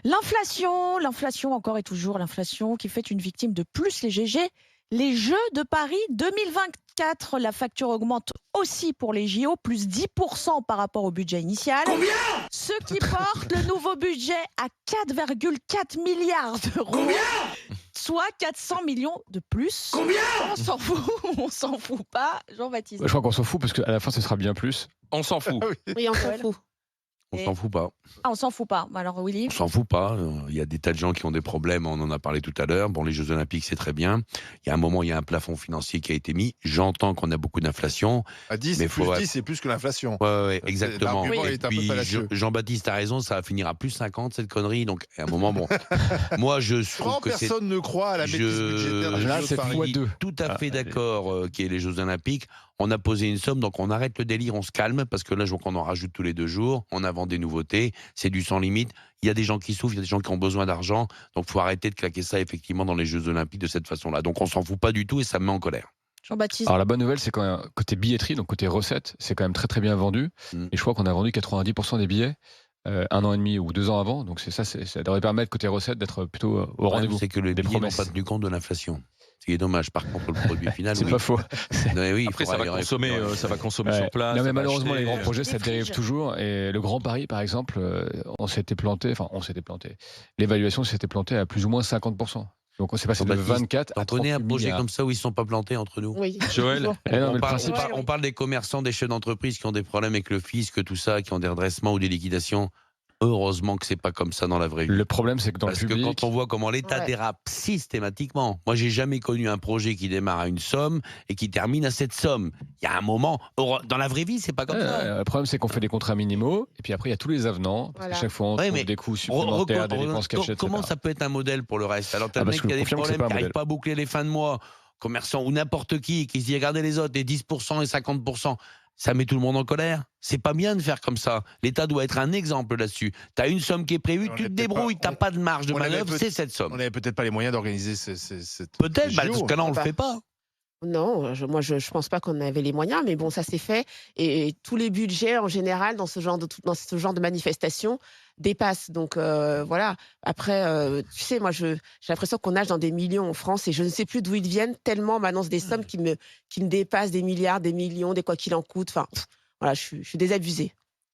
L'inflation encore et toujours, l'inflation qui fait une victime de plus les GG. Les Jeux de Paris 2024, la facture augmente aussi pour les JO, plus 10% par rapport au budget initial. Combien? Ce qui porte le nouveau budget à 4,4 milliards d'euros, Combien? soit 400 millions de plus. Combien? On s'en fout, on s'en fout pas, Jean-Baptiste. Je crois qu'on s'en fout parce qu'à la fin, ce sera bien plus. On s'en fout. Oui, on s'en Ouais. fout. On Et- s'en fout pas. Ah, on s'en fout pas. Alors Willy, On s'en fout pas. Il y a des tas de gens qui ont des problèmes. On en a parlé tout à l'heure. Bon, les Jeux Olympiques, c'est très bien. Il y a un moment, il y a un plafond financier qui a été mis. J'entends qu'on a beaucoup d'inflation. À 10, Mais plus faut- 10, c'est plus que l'inflation. Ouais, exactement. L'argument Et est un peu puis, fallacieux. Jean-Baptiste a raison, ça va finir à plus 50, cette connerie. Donc, à un moment, bon. Moi, je trouve Quand que c'est. personne ne croit à la maîtrise budgétaire des Là, Jeux de c'est Paris. fois deux. Tout à fait allez. d'accord qu'il y ait les Jeux Olympiques. On a posé une somme, donc on arrête le délire, on se calme, parce que là, je vois qu'on en rajoute tous les 2 jours. On invente des nouveautés, c'est du sans limite. Il y a des gens qui souffrent, il y a des gens qui ont besoin d'argent. Donc, il faut arrêter de claquer ça, effectivement, dans les Jeux Olympiques de cette façon-là. Donc, on s'en fout pas du tout et ça me met en colère. Jean-Baptiste. Alors la bonne nouvelle, c'est quand même, côté billetterie, donc côté recettes, c'est quand même très très bien vendu. Et je crois qu'on a vendu 90% des billets 1 an et demi ou 2 ans avant. Donc ça devrait permettre côté recettes d'être plutôt au Le problème, rendez-vous. c'est que les Des billets n'ont promesses. pas tenu compte de l'inflation. Ce qui est dommage. Par contre, le produit final, C'est oui. pas faux. Mais oui, il Après, ça faudra va y consommer, réfléchir. ça va consommer Ouais. sur place. Non mais ça va malheureusement acheter. les grands projets ça Des dérive friges. toujours et le Grand Paris par exemple on s'était planté, l'évaluation s'était plantée à plus ou moins 50%. Donc on s'est passé de Jean-Baptiste, 24 à T'en connais un 38 projet milliards. comme ça où ils ne sont pas plantés entre nous? Oui. Joël, Eh non, mais on, le parle, principe, on parle des commerçants, des chefs d'entreprise qui ont des problèmes avec le fisc, tout ça, qui ont des redressements ou des liquidations. Heureusement que c'est pas comme ça dans la vraie vie. le problème c'est que dans Parce le que public, quand on voit comment l'État Ouais. dérape systématiquement, moi j'ai jamais connu un projet qui démarre à une somme et qui termine à cette somme. Il y a un moment, dans la vraie vie, c'est pas comme ça. le problème c'est qu'on fait des contrats minimaux et puis après il y a tous les avenants parce Voilà. qu'à chaque fois on Ouais, trouve mais des coûts supplémentaires, des dépenses cachées, Comment etc. ça peut être un modèle pour le reste? Alors t'as Ah, le parce mec que qui a je des confirme que c'est problèmes, pas un qui n'arrive modèle. pas à boucler les fins de mois, commerçant ou n'importe qui se dit regardez les autres, des 10% et 50%. Ça met tout le monde en colère. C'est pas bien de faire comme ça. L'État doit être un exemple là-dessus. Tu as une somme qui est prévue, On tu te est peut-être débrouilles, pas- tu n'as pas de marge de on avait manœuvre, peut- c'est cette On somme. n'avait peut-être pas les moyens d'organiser cette. Peut-être, dans ce cas-là, on le Bah, fait pas. Non, moi je pense pas qu'on avait les moyens, mais bon, ça s'est fait. Et tous les budgets en général dans ce genre de manifestations dépassent. Donc voilà. Après, tu sais, moi j'ai l'impression qu'on nage dans des millions en France et je ne sais plus d'où ils viennent tellement on m'annonce des sommes qui me dépassent, des milliards, des millions, des quoi qu'il en coûte. Enfin, voilà, je suis désabusée.